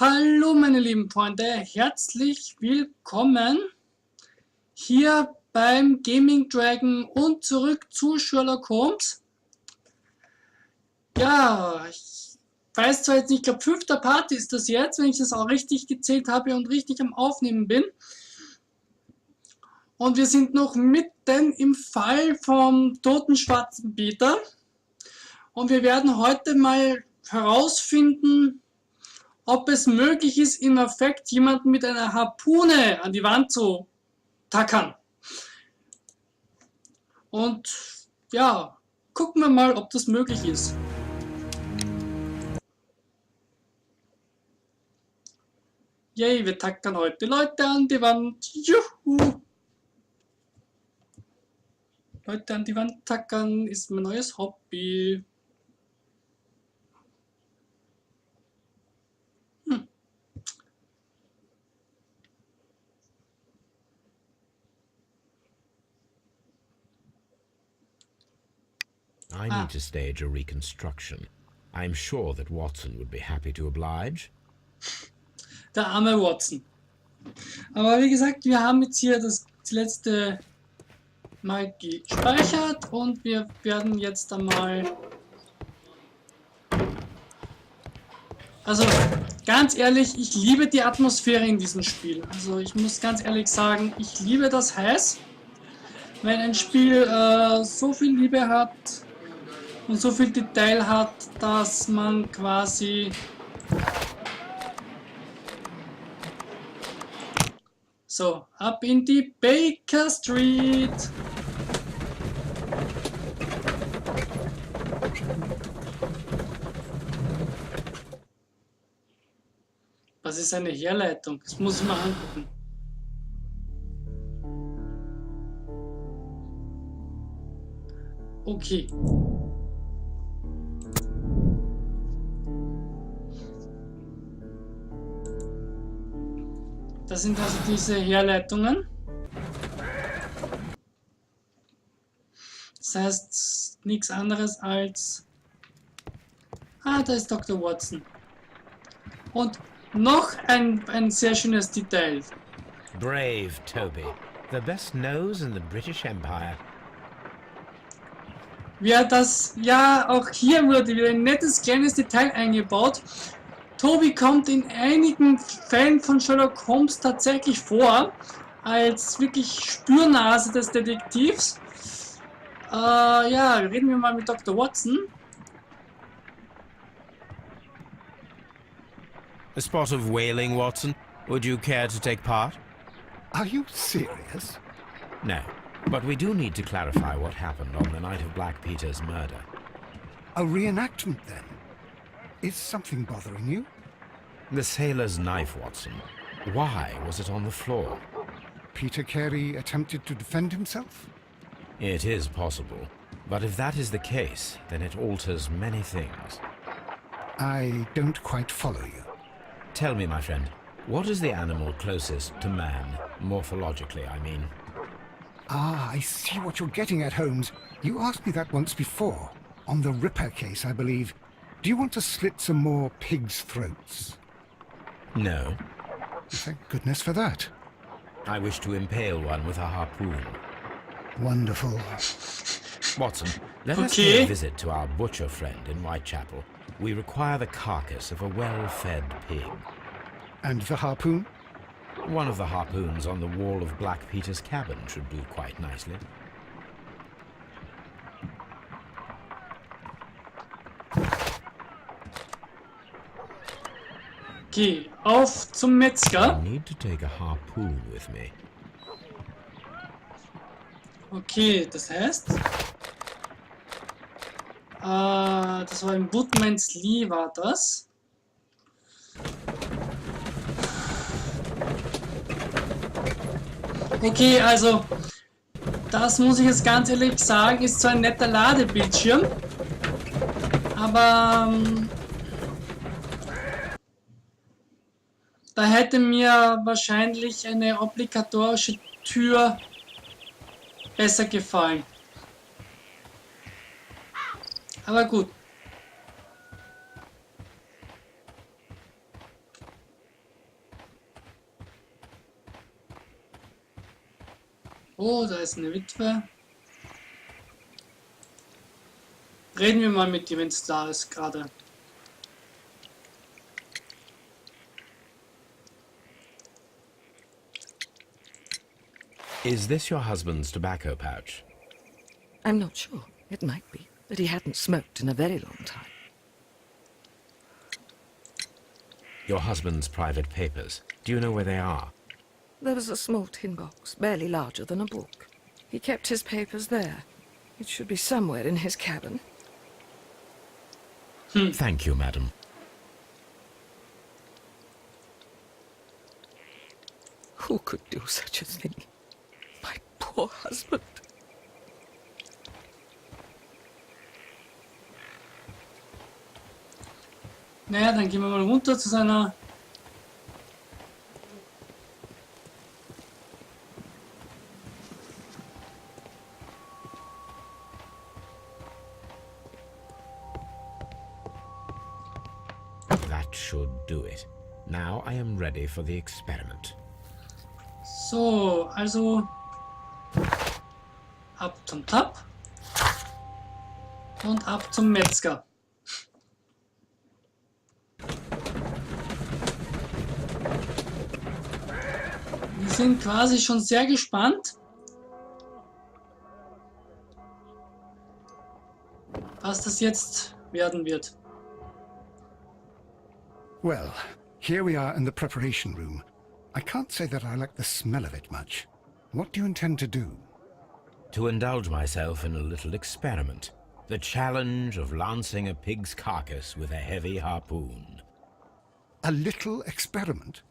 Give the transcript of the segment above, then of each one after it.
Hallo meine lieben Freunde, herzlich willkommen hier beim Gaming Dragon und zurück zu Sherlock Holmes. Ja, ich weiß zwar jetzt nicht, ich glaube 5. Part ist das jetzt, wenn ich das auch richtig gezählt habe und richtig am Aufnehmen bin. Und wir sind noch mitten im Fall vom toten schwarzen Peter. Und wir werden heute mal herausfinden, ob es möglich ist, im Effekt jemanden mit einer Harpune an die Wand zu tackern. Und ja, gucken wir mal, ob das möglich ist. Yay, wir tackern heute Leute an die Wand. Juhu! Leute an die Wand tackern ist mein neues Hobby. I need to stage a reconstruction. I'm sure that Watson would be happy to oblige. Der arme Watson. Aber wie gesagt, wir haben jetzt hier das letzte Mal gespeichert und wir werden jetzt einmal... Also ganz ehrlich, ich liebe die Atmosphäre in diesem Spiel. Also ich muss ganz ehrlich sagen, ich liebe das heiß, wenn ein Spiel so viel Liebe hat und so viel Detail hat, dass man quasi so ab in die Baker Street. Was ist eine Herleitung? Das muss ich mal angucken. Okay. Das sind also diese Herleitungen. Das heißt nichts anderes als... Ah, da ist Dr. Watson. Und noch ein sehr schönes Detail. Brave Toby, the best nose in the British Empire. Ja, das, ja, auch hier wurde wieder ein nettes kleines Detail eingebaut. Toby kommt in einigen Fällen von Sherlock Holmes tatsächlich vor, als wirklich Spürnase des Detektivs. Ja, reden wir mal mit Dr. Watson. A spot of whaling, Watson. Would you care to take part? Are you serious? No, but we do need to clarify what happened on the night of Black Peter's murder. A reenactment, then? Is something bothering you? The sailor's knife, Watson. Why was it on the floor? Peter Carey attempted to defend himself? It is possible, but if that is the case, then it alters many things. I don't quite follow you. Tell me, my friend, what is the animal closest to man, morphologically, I mean? Ah, I see what you're getting at, Holmes. You asked me that once before. On the Ripper case, I believe. Do you want to slit some more pigs' throats? No. Thank goodness for that. I wish to impale one with a harpoon. Wonderful. Watson, let us pay a visit to our butcher friend in Whitechapel. We require the carcass of a well-fed pig. And the harpoon? One of the harpoons on the wall of Black Peter's cabin should do quite nicely. Okay, auf zum Metzger. I need to take a harpoon with me. Okay, das heißt... das war im Woodman's Lee, war das. Okay, also, das muss ich jetzt ganz ehrlich sagen, ist zwar ein netter Ladebildschirm, aber da hätte mir wahrscheinlich eine obligatorische Tür besser gefallen. Aber gut. Oh, da ist eine Witwe. Reden wir mal mit ihr, wenn es da ist gerade. Is this your husband's tobacco pouch? I'm not sure. It might be that he hadn't smoked in a very long time. Your husband's private papers. Do you know where they are? There was a small tin box, barely larger than a book. He kept his papers there. It should be somewhere in his cabin. Thank you, madam. Who could do such a thing? My poor husband. Naja, dann gehen wir mal runter zu seiner... That should do it. Now I am ready for the experiment. So, also... Ab zum Tab. Und ab zum Metzger. Wir sind quasi schon sehr gespannt, was das jetzt werden wird. Well, here we are in the preparation room. I can't say that I like the smell of it much. What do you intend to do? To indulge myself in a little experiment. The challenge of lancing a pig's carcass with a heavy harpoon. A little experiment?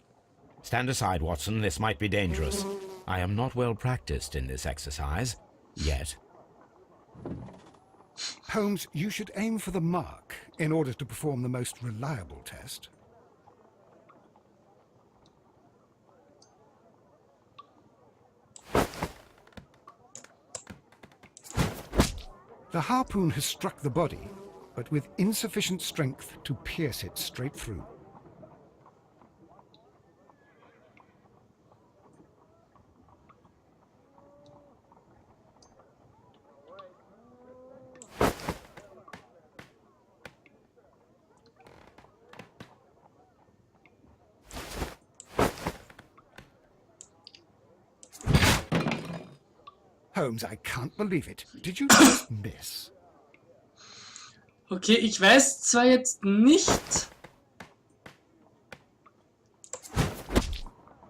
Stand aside, Watson. This might be dangerous. I am not well practiced in this exercise. Yet. Holmes, you should aim for the mark in order to perform the most reliable test. The harpoon has struck the body, but with insufficient strength to pierce it straight through. Holmes, I can't believe it. Did you just miss? Okay, ich weiß zwar jetzt nicht...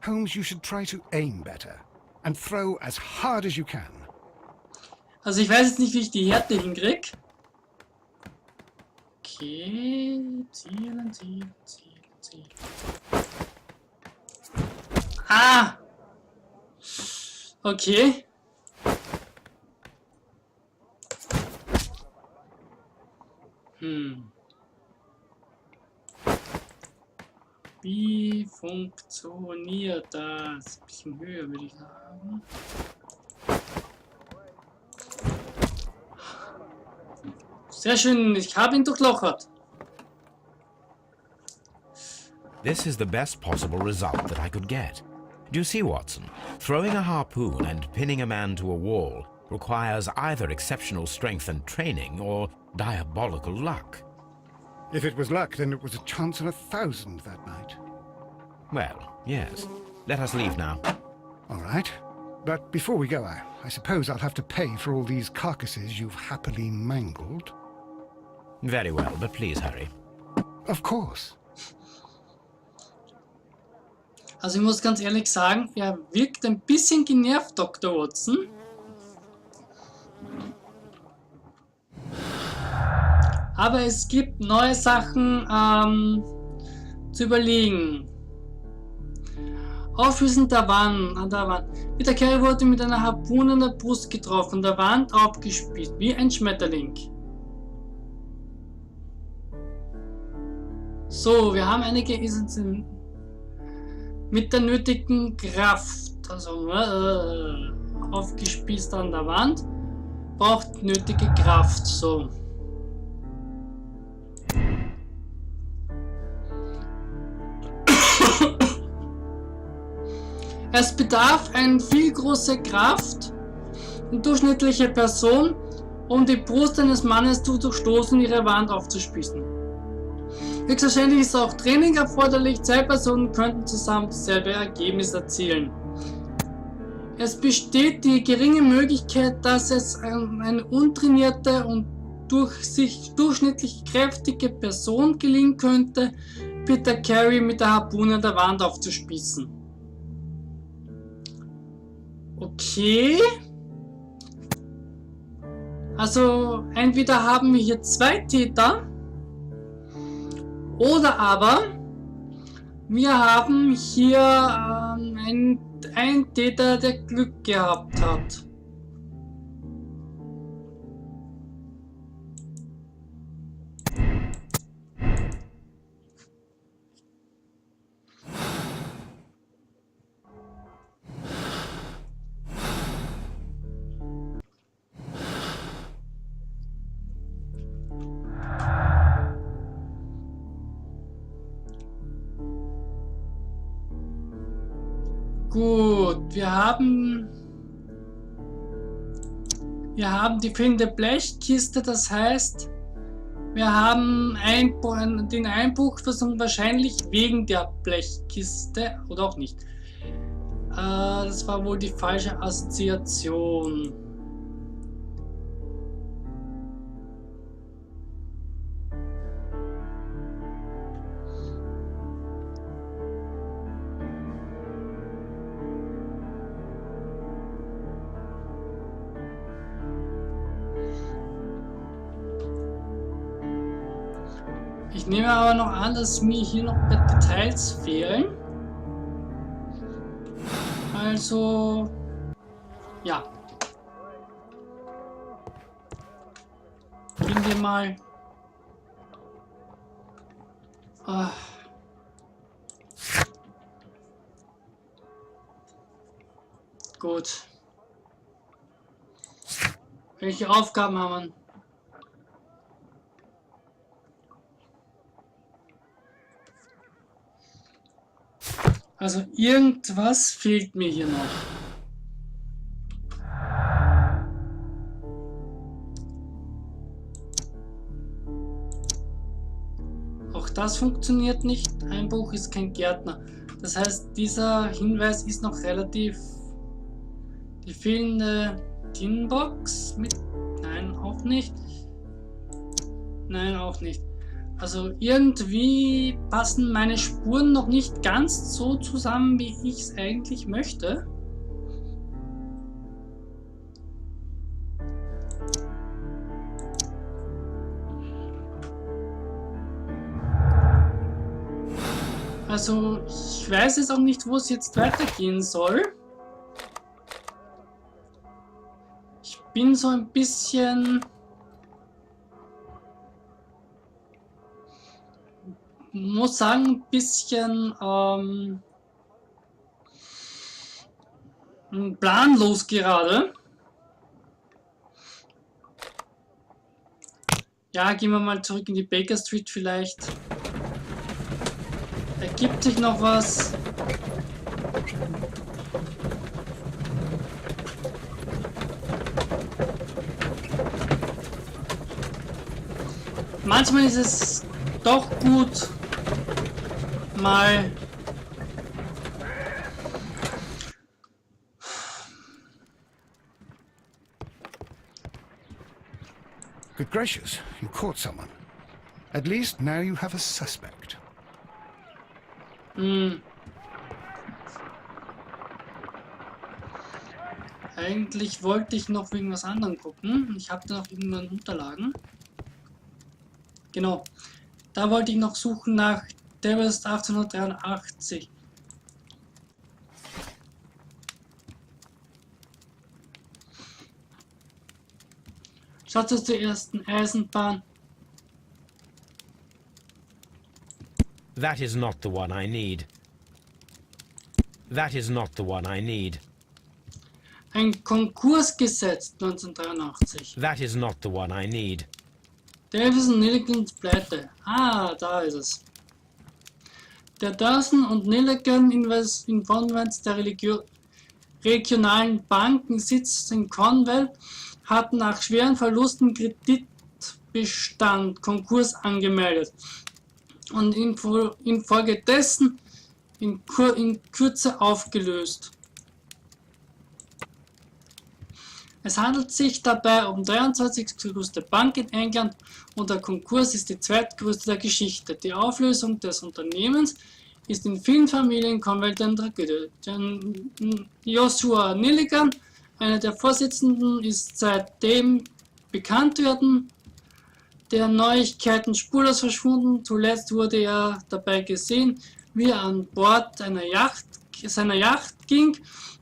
Holmes, you should try to aim better and throw as hard as you can. Also ich weiß jetzt nicht, wie ich die Härte hinkriege. Okay, zielen, zielen, zielen, zielen. Ah! Okay. Wie funktioniert das? Ein bisschen höher, würde ich sagen. Sehr schön, ich habe ihn durchlochert. This is the best possible result that I could get. Do you see, Watson? Throwing a harpoon and pinning a man to a wall requires either exceptional strength and training or diabolical luck. If it was luck, then it was a chance in 1,000 that night. Well, yes. Let us leave now. All right. But before we go, I suppose I'll have to pay for all these carcasses you've happily mangled. Very well, but please hurry. Of course. Also ich muss ganz ehrlich sagen, er wirkt ein bisschen genervt, Dr. Watson. Aber es gibt neue Sachen zu überlegen. Aufschließen der Wand, an der Wand. Der Kerl wurde mit einer Harpune an der Brust getroffen, der Wand aufgespießt, wie ein Schmetterling. So, wir haben einige Essenzen mit der nötigen Kraft. Also aufgespießt an der Wand, braucht nötige Kraft. So. Es bedarf eine viel große Kraft, eine durchschnittliche Person, um die Brust eines Mannes zu durchstoßen und ihre Wand aufzuspießen. Höchstwahrscheinlich ist auch Training erforderlich, zwei Personen könnten zusammen dasselbe Ergebnis erzielen. Es besteht die geringe Möglichkeit, dass es eine untrainierte und durchschnittlich kräftige Person gelingen könnte, Peter Carey mit der Harpune an der Wand aufzuspießen. Okay. Also entweder haben wir hier zwei Täter oder aber wir haben hier einen Täter, der Glück gehabt hat. Gut, wir haben die fehlende Blechkiste, das heißt, wir haben den Einbruchversuch wahrscheinlich wegen der Blechkiste oder auch nicht. Das war wohl die falsche Assoziation. Ich nehme aber noch an, dass mir hier noch Details fehlen. Also, ja. Gehen wir mal. Gut. Welche Aufgaben haben wir? Also irgendwas fehlt mir hier noch. Auch das funktioniert nicht. Einbruch ist kein Gärtner. Das heißt, dieser Hinweis ist noch relativ... Die fehlende Tinbox mit... Nein, auch nicht. Nein, auch nicht. Also irgendwie passen meine Spuren noch nicht ganz so zusammen, wie ich es eigentlich möchte. Also ich weiß jetzt auch nicht, wo es jetzt weitergehen soll. Ich bin so ein bisschen... muss sagen, ein bisschen planlos gerade. Ja, gehen wir mal zurück in die Baker Street vielleicht. Ergibt sich noch was? Manchmal ist es doch gut, mal Good gracious, you caught someone. At least now you have a suspect. Eigentlich wollte ich noch wegen was anderem gucken. Ich habe da noch irgendwann Unterlagen. Genau. Da wollte ich noch suchen nach Devils 1883. Schaut aus der ersten Eisenbahn. That is not the one I need. That is not the one I need. Ein Konkursgesetz 1983. That is not the one I need. Davis und Nelligans Pleite. Ah, da ist es. Der Thesen und Nelligan Investments der regionalen Banken Sitz in Cornwall hatten nach schweren Verlusten Kreditbestand Konkurs angemeldet und infolgedessen in Kürze aufgelöst. Es handelt sich dabei um 23. größte Bank in England und der Konkurs ist die zweitgrößte der Geschichte. Die Auflösung des Unternehmens ist in vielen Familien Cornwall eine Tragödie. Joshua Nelligan, einer der Vorsitzenden, ist seitdem bekannt werden. Der Neuigkeiten spurlos verschwunden. Zuletzt wurde er dabei gesehen, wie er an Bord seiner Yacht ging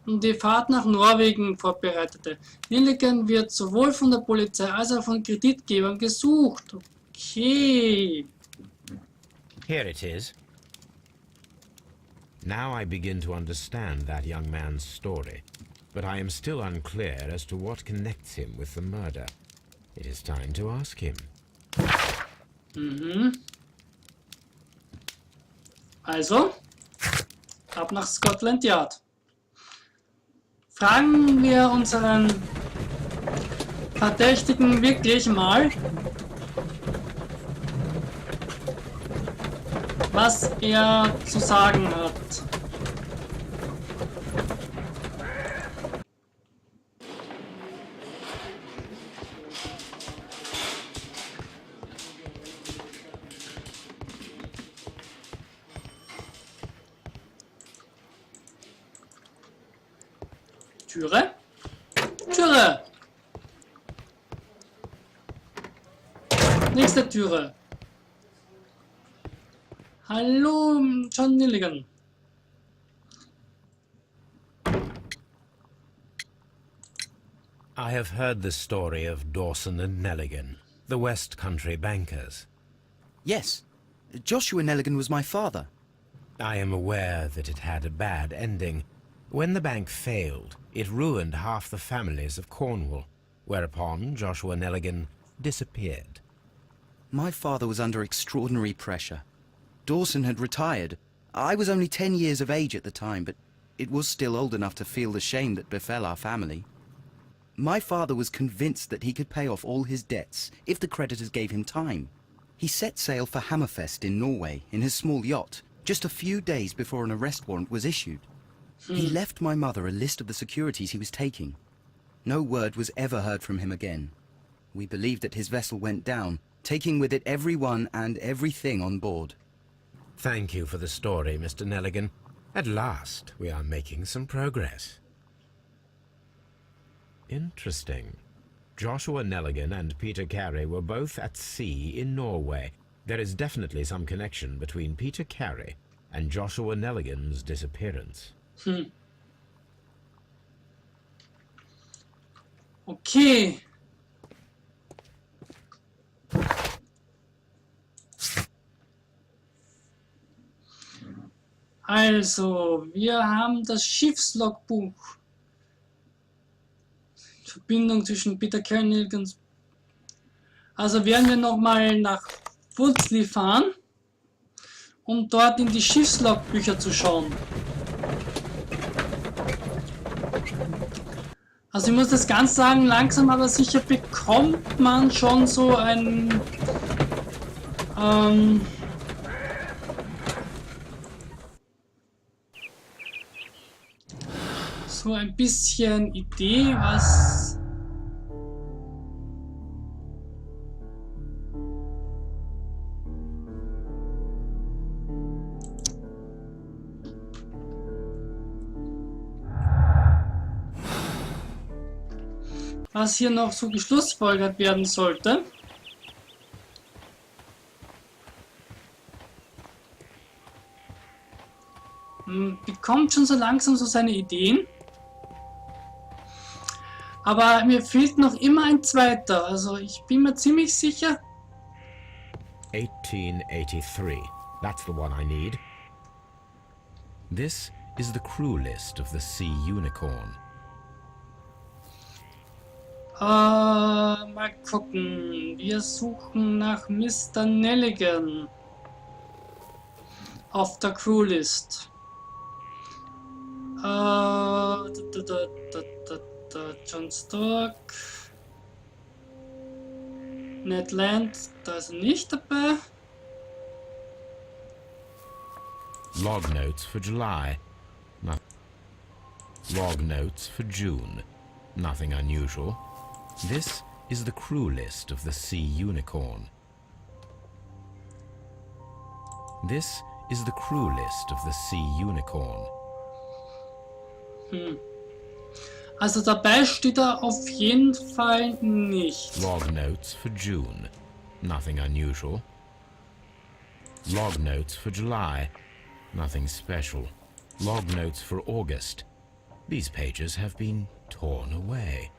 und die Fahrt nach Norwegen vorbereitete. Nelligan wird sowohl von der Polizei als auch von Kreditgebern gesucht. Okay. Here it is. Now I begin to understand that young man's story, but I am still unclear as to what connects him with the murder. It is time to ask him. Also, ab nach Scotland Yard. Fragen wir unseren Verdächtigen wirklich mal, was er zu sagen hat. Türe? Türe! Nächste Türe. Hallo, John Nelligan. I have heard the story of Dawson and Nelligan, the West Country bankers. Yes, Joshua Nelligan was my father. I am aware that it had a bad ending. When the bank failed, it ruined half the families of Cornwall, whereupon Joshua Nelligan disappeared. My father was under extraordinary pressure. Dawson had retired. I was only 10 years of age at the time, but it was still old enough to feel the shame that befell our family. My father was convinced that he could pay off all his debts if the creditors gave him time. He set sail for Hammerfest in Norway in his small yacht, just a few days before an arrest warrant was issued. He left my mother a list of the securities he was taking. No word was ever heard from him again. We believe that his vessel went down, taking with it everyone and everything on board. Thank you for the story, Mr. Nelligan. At last, we are making some progress. Interesting. Joshua Nelligan and Peter Carey were both at sea in Norway. There is definitely some connection between Peter Carey and Joshua Nelligan's disappearance. Okay. Also, wir haben das Schiffslogbuch. Verbindung zwischen Peter Carey und Nelligans. Also werden wir nochmal nach Wurzeln fahren, um dort in die Schiffslogbücher zu schauen. Also ich muss das ganz sagen, langsam aber sicher bekommt man schon so ein so ein bisschen Idee, was hier noch so geschlussfolgert werden sollte. Bekommt schon so langsam so seine Ideen. Aber mir fehlt noch immer ein zweiter. Also ich bin mir ziemlich sicher. 1883. That's the one I need. This is the crew list of the Sea Unicorn. Mal gucken. Wir suchen nach Mr. Nelligan. auf der Crew-List. John Stark. Ned Land, da ist er nicht dabei. Log notes for July. Log notes for June. Nothing unusual. This is the crew list of the Sea Unicorn. This is the crew list of the Sea Unicorn. Also dabei steht er auf jeden Fall nicht. Log notes for June. Nothing unusual. Log notes for July. Nothing special. Log notes for August. These pages have been torn away.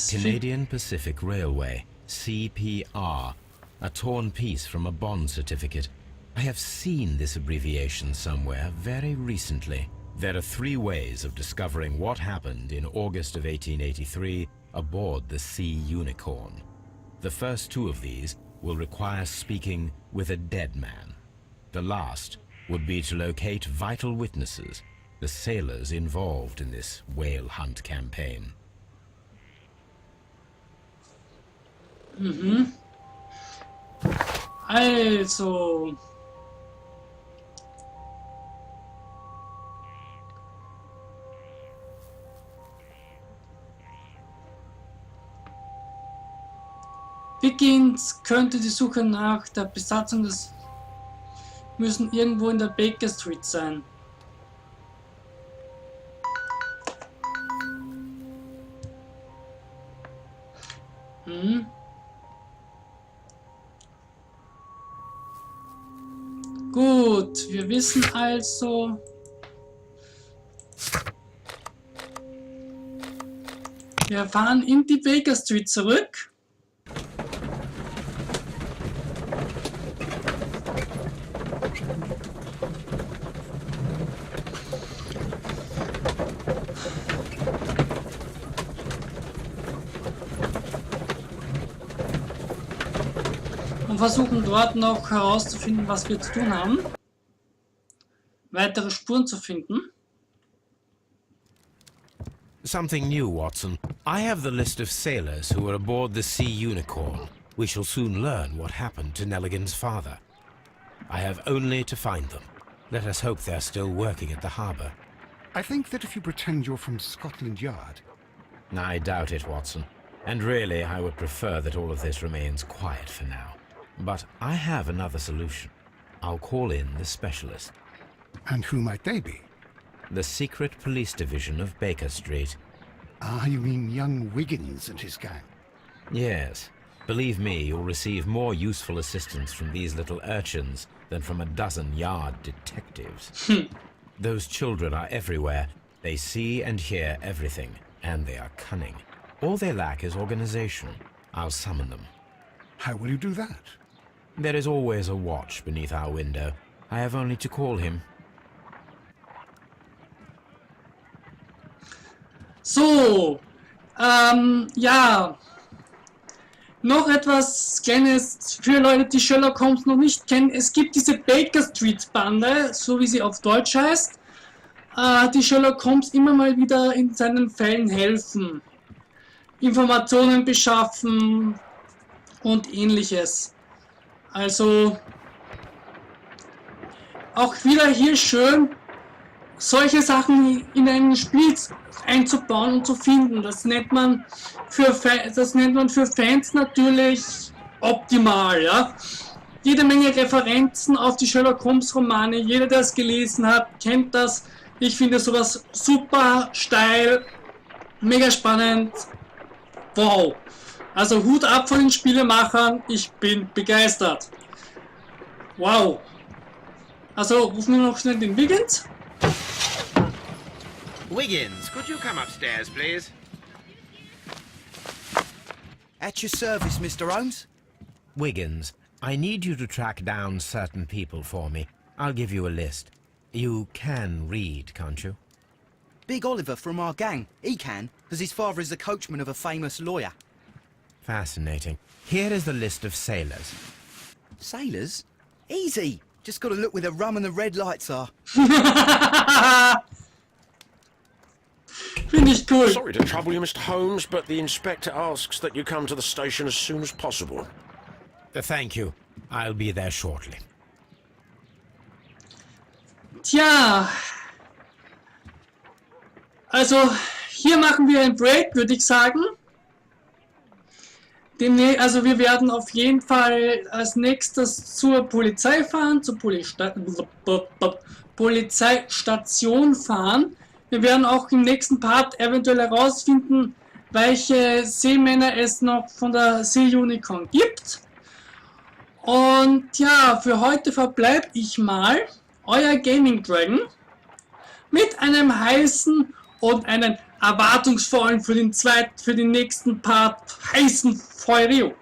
Canadian Pacific Railway, CPR. A torn piece from a bond certificate. I have seen this abbreviation somewhere very recently. There are 3 ways of discovering what happened in August of 1883 aboard the Sea Unicorn. The first 2 of these will require speaking with a dead man. The last would be to locate vital witnesses, the sailors involved in this whale hunt campaign. Also. Beginnt könnte die Suche nach der Besatzung des müssen irgendwo in der Baker Street sein. Gut, wir wissen also, wir fahren in die Baker Street zurück. Und versuchen dort noch herauszufinden, was wir zu tun haben. Weitere Spuren zu finden. Something new, Watson. I have the list of sailors who were aboard the Sea Unicorn. We shall soon learn what happened to Nelligan's father. I have only to find them. Let us hope they're still working at the harbour. I think that if you pretend you're from Scotland Yard... I doubt it, Watson. And really, I would prefer that all of this remains quiet for now. But I have another solution. I'll call in the specialist. And who might they be? The secret police division of Baker Street. Ah, you mean young Wiggins and his gang? Yes. Believe me, you'll receive more useful assistance from these little urchins than from a dozen yard detectives. Those children are everywhere. They see and hear everything, and they are cunning. All they lack is organization. I'll summon them. How will you do that? There is always a watch beneath our window. I have only to call him. So, ja, noch etwas Kleines für Leute, die Sherlock Holmes noch nicht kennen. Es gibt diese Baker Street Bande, so wie sie auf Deutsch heißt, die Sherlock Holmes immer mal wieder in seinen Fällen helfen, Informationen beschaffen und ähnliches. Also, auch wieder hier schön, solche Sachen in ein Spiel einzubauen und zu finden. Das nennt man für Fans natürlich optimal. Ja? Jede Menge Referenzen auf die Sherlock Holmes Romane. Jeder, der es gelesen hat, kennt das. Ich finde sowas super steil, mega spannend. Wow. Also Hut ab von den Spielemachern. Ich bin begeistert. Wow. Also rufen wir noch schnell den Wiggins. Wiggins, could you come upstairs, please? At your service, Mr. Holmes. Wiggins, I need you to track down certain people for me. I'll give you a list. You can read, can't you? Big Oliver from our gang. He can, because his father is the coachman of a famous lawyer. Fascinating. Here is the list of sailors. Sailors? Easy. Just gotta look where the rum and the red lights are. Finde ich cool. Sorry to trouble you, Mr. Holmes, but the inspector asks that you come to the station as soon as possible. Thank you. I'll be there shortly. Tja. Also, hier machen wir einen Break, würde ich sagen. Also wir werden auf jeden Fall als nächstes zur Polizei fahren, zur Polizeistation fahren. Wir werden auch im nächsten Part eventuell herausfinden, welche Seemänner es noch von der Sea Unicorn gibt. Und ja, für heute verbleibe ich mal, euer Gaming Dragon, mit einem heißen und einen erwartungsvollen für den nächsten Part heißen Feuerio.